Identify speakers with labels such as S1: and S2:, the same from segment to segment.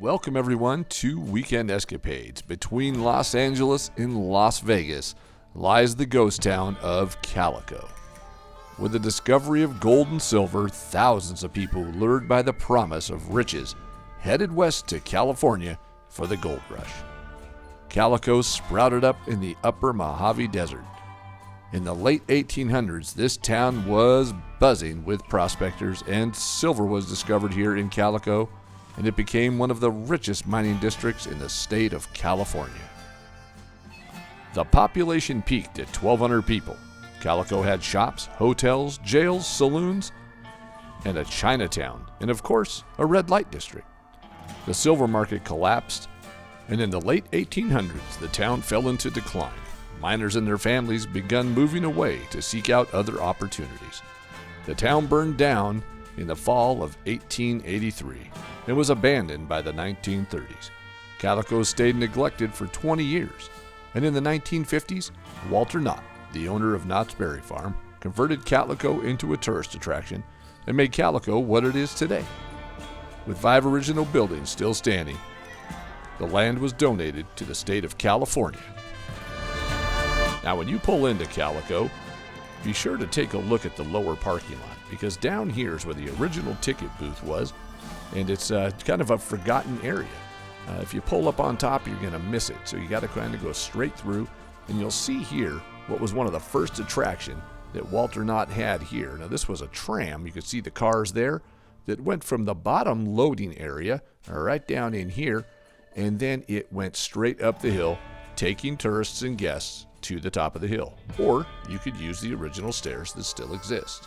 S1: Welcome everyone to Weekend Escapades. Between Los Angeles and Las Vegas lies the ghost town of Calico. With the discovery of gold and silver, thousands of people lured by the promise of riches headed west to California for the gold rush. Calico sprouted up in the upper Mojave Desert. In the late 1800s, this town was buzzing with prospectors, and silver was discovered here in Calico, and it became one of the richest mining districts in the state of California. The population peaked at 1,200 people. Calico had shops, hotels, jails, saloons, and a Chinatown, and of course, a red light district. The silver market collapsed, and in the late 1800s, the town fell into decline. Miners and their families began moving away to seek out other opportunities. The town burned down in the fall of 1883 and was abandoned by the 1930s. Calico stayed neglected for 20 years, and in the 1950s, Walter Knott, the owner of Knott's Berry Farm, converted Calico into a tourist attraction and made Calico what it is today. With 5 original buildings still standing, the land was donated to the state of California. Now, when you pull into Calico, be sure to take a look at the lower parking lot, because down here is where the original ticket booth was, and it's kind of a forgotten area. If you pull up on top, you're going to miss it, so you got to kind of go straight through, and you'll see here what was one of the first attraction that Walter Knott had here. Now, this was a tram. You could see the cars there that went from the bottom loading area right down in here, and then it went straight up the hill, taking tourists and guests to the top of the hill. Or you could use the original stairs that still exist.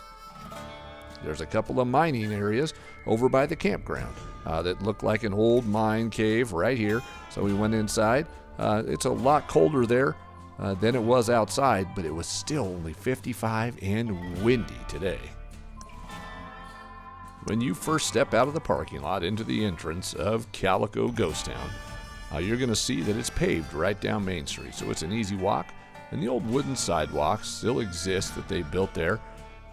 S1: There's a couple of mining areas over by the campground that look like an old mine cave right here. So we went inside. It's a lot colder there than it was outside, but it was still only 55 and windy today. When you first step out of the parking lot into the entrance of Calico Ghost Town, you're going to see that it's paved right down Main Street, so it's an easy walk. And the old wooden sidewalks still exist that they built there.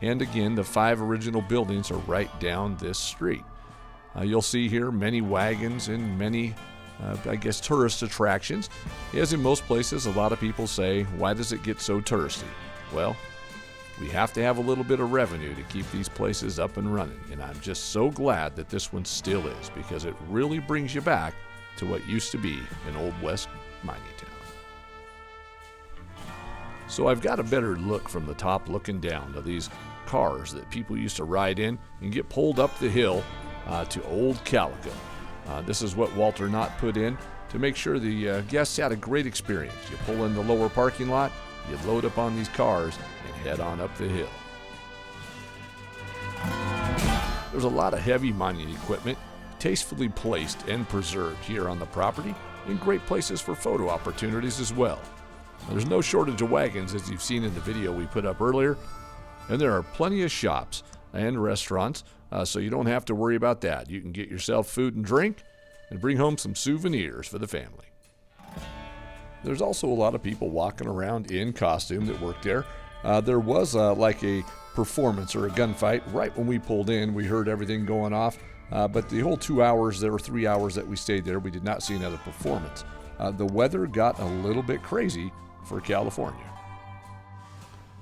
S1: And again, the 5 original buildings are right down this street. You'll see here many wagons and many, tourist attractions. As in most places, a lot of people say, why does it get so touristy? Well, we have to have a little bit of revenue to keep these places up and running. And I'm just so glad that this one still is, because it really brings you back to what used to be an Old West mining town. So I've got a better look from the top looking down to these cars that people used to ride in and get pulled up the hill to Old Calico. This is what Walter Knott put in to make sure the guests had a great experience. You pull in the lower parking lot, you load up on these cars, and head on up the hill. There's a lot of heavy mining equipment tastefully placed and preserved here on the property, and great places for photo opportunities as well. There's no shortage of wagons, as you've seen in the video we put up earlier, and there are plenty of shops and restaurants, so you don't have to worry about that. You can get yourself food and drink and bring home some souvenirs for the family. There's also a lot of people walking around in costume that work there. There was like a performance or a gunfight right when we pulled in. We heard everything going off, but the whole 2 hours, there were 3 hours that we stayed there, we did not see another performance. The weather got a little bit crazy for California.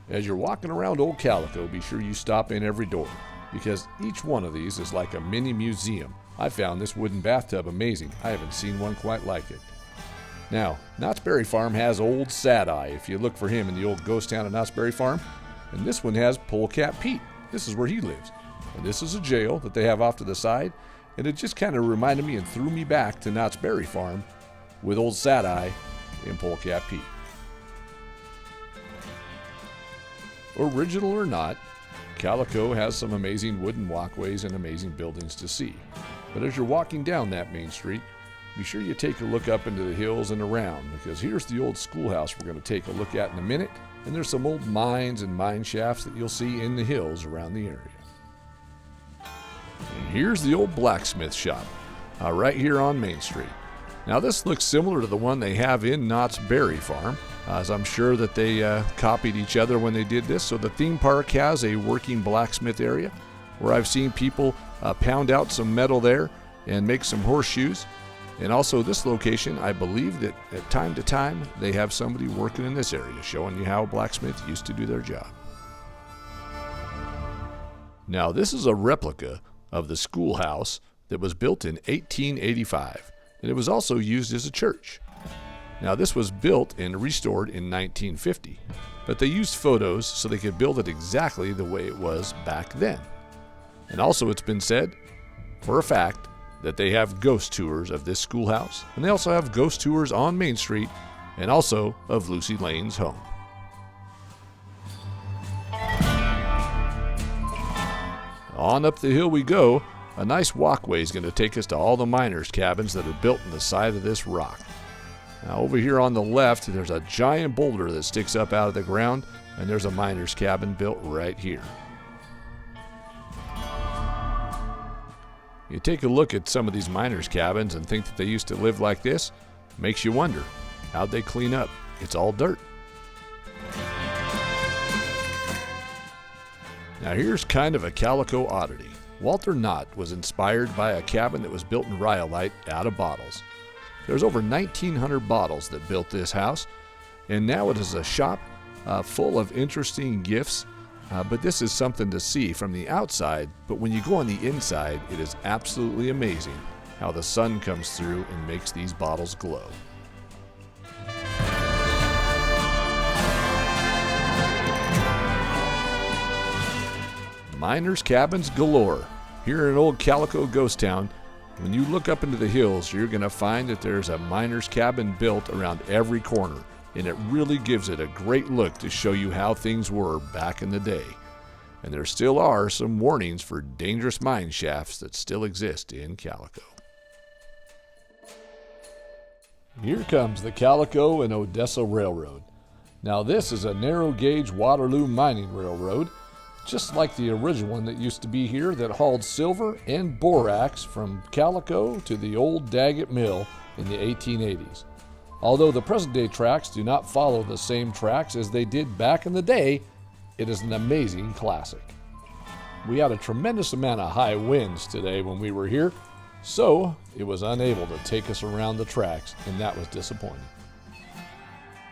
S1: As you're walking around Old Calico, be sure you stop in every door, because each one of these is like a mini museum. I found this wooden bathtub amazing. I haven't seen one quite like it. Now, Knott's Berry Farm has Old Sad Eye, if you look for him in the old ghost town of Knott's Berry Farm. And this one has Polecat Pete. This is where he lives. And this is a jail that they have off to the side. And it just kind of reminded me and threw me back to Knott's Berry Farm with Old Sad Eye and Polecat Pete. Original or not, Calico has some amazing wooden walkways and amazing buildings to see. But as you're walking down that main street, be sure you take a look up into the hills and around, because here's the old schoolhouse we're going to take a look at in a minute, and there's some old mines and mine shafts that you'll see in the hills around the area. And here's the old blacksmith shop, right here on Main Street. Now, this looks similar to the one they have in Knott's Berry Farm, as I'm sure that they copied each other when they did this. So the theme park has a working blacksmith area where I've seen people pound out some metal there and make some horseshoes. And also this location, I believe that at time to time, they have somebody working in this area showing you how a blacksmith used to do their job. Now this is a replica of the schoolhouse that was built in 1885, and it was also used as a church. Now this was built and restored in 1950, but they used photos so they could build it exactly the way it was back then. And also it's been said, for a fact, that they have ghost tours of this schoolhouse, and they also have ghost tours on Main Street, and also of Lucy Lane's home. On up the hill we go. A nice walkway is going to take us to all the miners' cabins that are built in the side of this rock. Now over here on the left, there's a giant boulder that sticks up out of the ground, and there's a miner's cabin built right here. You take a look at some of these miners' cabins and think that they used to live like this, makes you wonder, how'd they clean up? It's all dirt. Now here's kind of a Calico oddity. Walter Knott was inspired by a cabin that was built in rhyolite out of bottles. There's over 1,900 bottles that built this house, and now it is a shop full of interesting gifts. But this is something to see from the outside, but when you go on the inside, it is absolutely amazing how the sun comes through and makes these bottles glow. Miners' cabins galore. Here in old Calico Ghost Town, when you look up into the hills, you're going to find that there's a miner's cabin built around every corner. And it really gives it a great look to show you how things were back in the day. And there still are some warnings for dangerous mine shafts that still exist in Calico. Here comes the Calico and Odessa Railroad. Now this is a narrow gauge Waterloo mining railroad, just like the original one that used to be here that hauled silver and borax from Calico to the old Daggett Mill in the 1880s. Although the present-day tracks do not follow the same tracks as they did back in the day, it is an amazing classic. We had a tremendous amount of high winds today when we were here, so it was unable to take us around the tracks, and that was disappointing.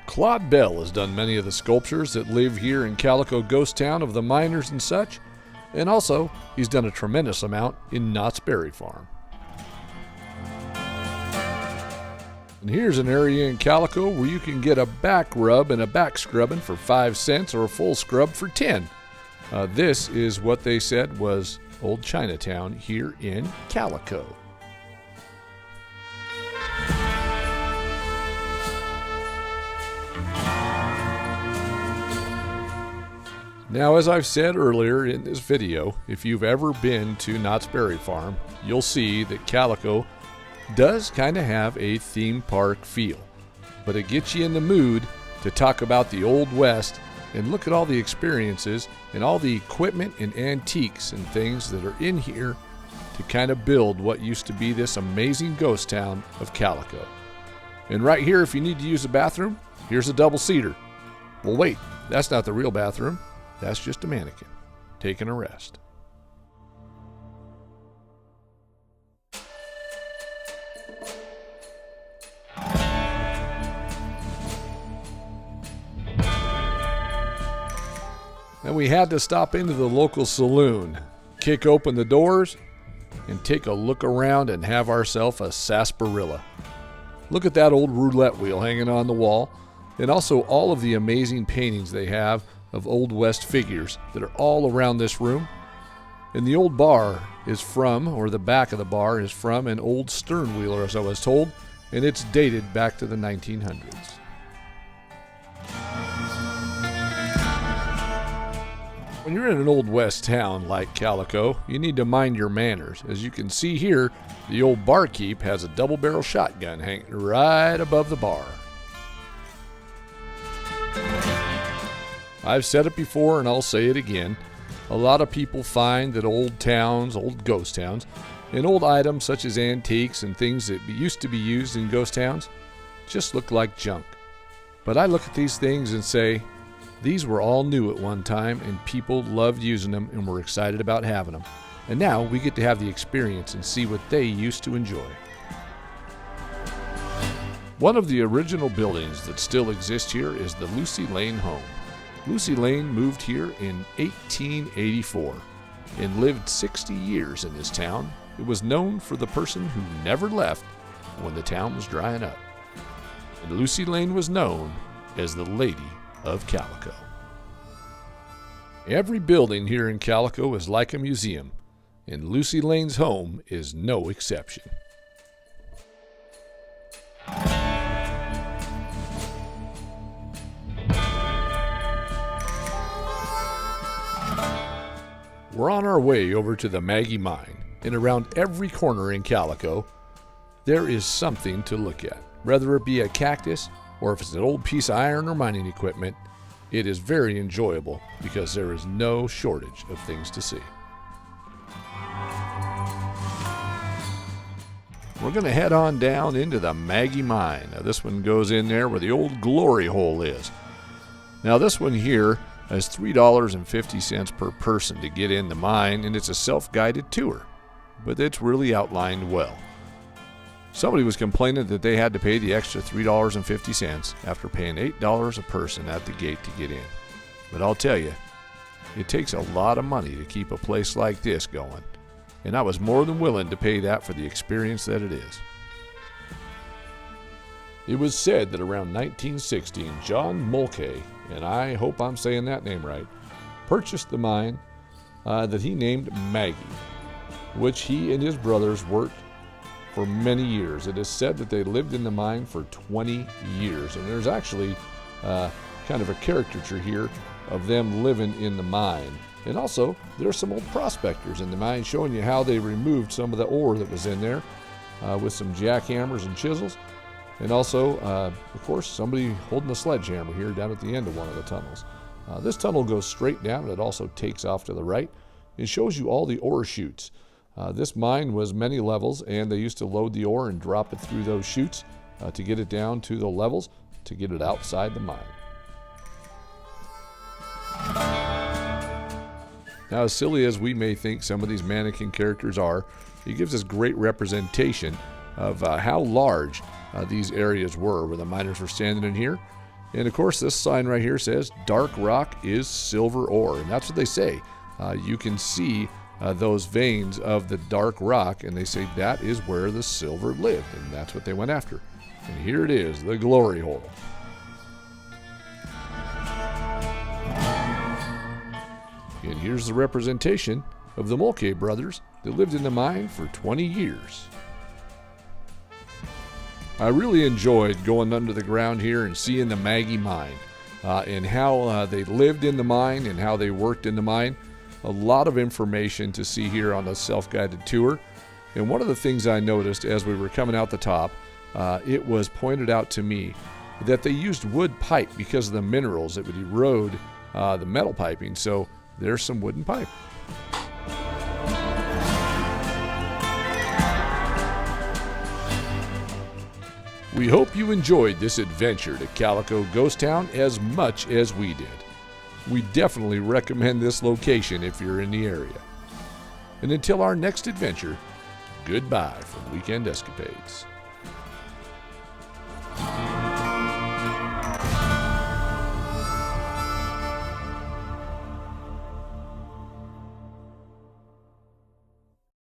S1: Claude Bell has done many of the sculptures that live here in Calico Ghost Town of the miners and such, and also he's done a tremendous amount in Knott's Berry Farm. And here's an area in Calico where you can get a back rub and a back scrubbing for 5 cents or a full scrub for 10. This is what they said was old Chinatown here in Calico. Now, as I've said earlier in this video, if you've ever been to Knott's Berry Farm, you'll see that Calico does kind of have a theme park feel, but it gets you in the mood to talk about the Old West and look at all the experiences and all the equipment and antiques and things that are in here to kind of build what used to be this amazing ghost town of Calico. And right here, if you need to use a bathroom, here's a double-seater. Well, wait, that's not the real bathroom. That's just a mannequin taking a rest. And we had to stop into the local saloon, kick open the doors, and take a look around and have ourselves a sarsaparilla. Look at that old roulette wheel hanging on the wall, and also all of the amazing paintings they have of Old West figures that are all around this room. And the old bar is from, or the back of the bar is from, an old stern wheeler, as I was told, and it's dated back to the 1900s. When you're in an Old West town like Calico, you need to mind your manners. As you can see here, the old barkeep has a double-barrel shotgun hanging right above the bar. I've said it before and I'll say it again. A lot of people find that old towns, old ghost towns, and old items such as antiques and things that used to be used in ghost towns just look like junk. But I look at these things and say, these were all new at one time and people loved using them and were excited about having them. And now we get to have the experience and see what they used to enjoy. One of the original buildings that still exists here is the Lucy Lane home. Lucy Lane moved here in 1884 and lived 60 years in this town. It was known for the person who never left when the town was drying up. And Lucy Lane was known as the Lady of Calico. Every building here in Calico is like a museum, and Lucy Lane's home is no exception. We're on our way over to the Maggie mine, and around every corner in Calico, there is something to look at. Whether it be a cactus, or if it's an old piece of iron or mining equipment, it is very enjoyable because there is no shortage of things to see. We're going to head on down into the Maggie mine. Now this one goes in there where the old glory hole is. Now this one here is $3.50 per person to get in the mine, and it's a self-guided tour, but it's really outlined well. Somebody was complaining that they had to pay the extra $3.50 after paying $8 a person at the gate to get in. But I'll tell you, it takes a lot of money to keep a place like this going, and I was more than willing to pay that for the experience that it is. It was said that around 1916, John Mulcahy, and I hope I'm saying that name right, purchased the mine that he named Maggie, which he and his brothers worked for many years. It is said that they lived in the mine for 20 years, and there's actually kind of a caricature here of them living in the mine. And also, there's some old prospectors in the mine showing you how they removed some of the ore that was in there with some jackhammers and chisels. And also, of course, somebody holding a sledgehammer here down at the end of one of the tunnels. This tunnel goes straight down, and it also takes off to the right. It shows you all the ore chutes. This mine was many levels, and they used to load the ore and drop it through those chutes to get it down to the levels to get it outside the mine. Now, as silly as we may think some of these mannequin characters are, it gives us great representation of how large these areas were where the miners were standing in here. And of course, this sign right here says dark rock is silver ore, and that's what they say. You can see those veins of the dark rock, and they say that is where the silver lived, and that's what they went after. And here it is, the glory hole. And here's the representation of the Mulcahy brothers that lived in the mine for 20 years. I really enjoyed going under the ground here and seeing the Maggie mine and how they lived in the mine and how they worked in the mine. A lot of information to see here on a self-guided tour. And one of the things I noticed as we were coming out the top, it was pointed out to me that they used wood pipe because of the minerals that would erode the metal piping. So there's some wooden pipe. We hope you enjoyed this adventure to Calico Ghost Town as much as we did. We definitely recommend this location if you're in the area. And until our next adventure, goodbye from Weekend Escapades.